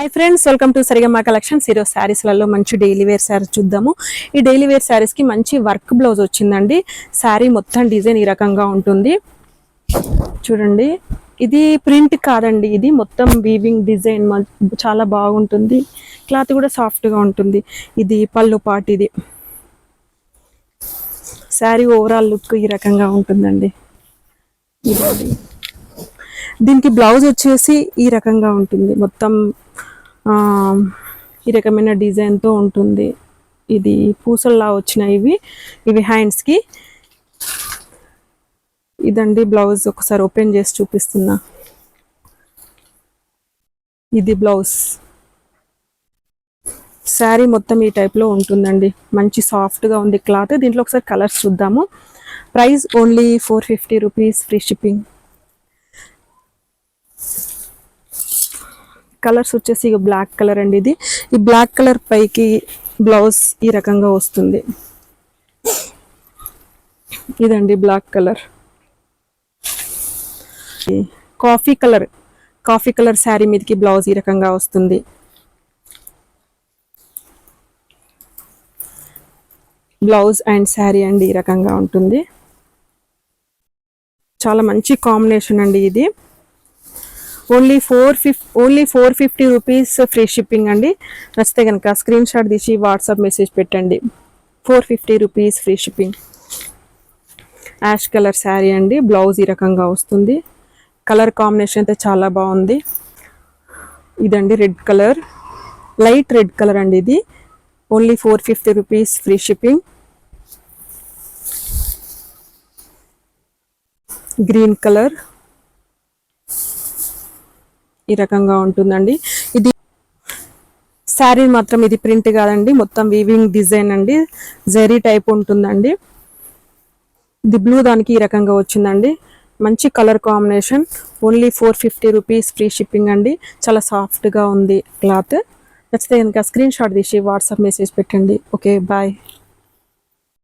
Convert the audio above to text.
Hi friends, welcome to Saregama collections. ఈరోజు శారీస్లలో మంచి daily wear saris చూద్దాము. ఈ డైలీ వేర్ శారీస్కి మంచి వర్క్ బ్లౌజ్ వచ్చిందండి. శారీ మొత్తం డిజైన్ ఈ రకంగా ఉంటుంది. చూడండి, ఇది ప్రింట్ కాదండి, ఇది మొత్తం వీవింగ్ డిజైన్. చాలా బాగుంటుంది. క్లాత్ కూడా సాఫ్ట్గా ఉంటుంది. ఇది పళ్ళు పాటు. ఇది శారీ ఓవరాల్ లుక్ ఈ రకంగా ఉంటుందండి. ఇదండి, దీనికి బ్లౌజ్ వచ్చేసి ఈ రకంగా ఉంటుంది. మొత్తం ఈ రకమైన డిజైన్తో ఉంటుంది. ఇది పూసల్లా వచ్చినాయి. ఇవి హ్యాండ్స్కి. ఇదండి బ్లౌజ్. ఒకసారి ఓపెన్ చేసి చూపిస్తున్నా. ఇది బ్లౌజ్. శారీ మొత్తం ఈ టైప్లో ఉంటుందండి. మంచి సాఫ్ట్గా ఉంది క్లాత్. దీంట్లో ఒకసారి కలర్స్ చూద్దాము. Price only 450 rupees, free shipping. Colours వచ్చేసి బ్లాక్ కలర్ అండి. ఇది ఈ బ్లాక్ కలర్ పైకి బ్లౌజ్ ఈ రకంగా వస్తుంది. ఇదండి black colour. Coffee colour sari మీదకి బ్లౌజ్ ఈ రకంగా వస్తుంది. బ్లౌజ్ అండ్ శారీ అండి ఈ రకంగా ఉంటుంది. చాలా మంచి కాంబినేషన్ అండి ఇది. ఓన్లీ 450 రూపీస్, ఫ్రీ షిప్పింగ్ అండి. నచ్చితే కనుక స్క్రీన్ షాట్ తీసి వాట్సాప్ మెసేజ్ పెట్టండి. 450 rupees, free shipping. Ash colour sari అండి. బ్లౌజ్ ఈ రకంగా వస్తుంది. కలర్ కాంబినేషన్ అయితే చాలా బాగుంది. ఇదండి red colour, light red colour అండి. ఇది only 450 rupees, free shipping. Green colour ఈ రకంగా ఉంటుందండి. ఇది శారీ మాత్రం ఇది ప్రింట్ కాదండి, మొత్తం వీవింగ్ డిజైన్ అండి. జరీ టైప్ ఉంటుందండి. ఇది బ్లూ దానికి ఈ రకంగా వచ్చిందండి. మంచి colour combination. Only 450 rupees, free shipping అండి. చాలా సాఫ్ట్గా ఉంది క్లాత్. నచ్చితే కనుక స్క్రీన్ షాట్ తీసి వాట్సాప్ మెసేజ్ పెట్టండి. Okay, bye.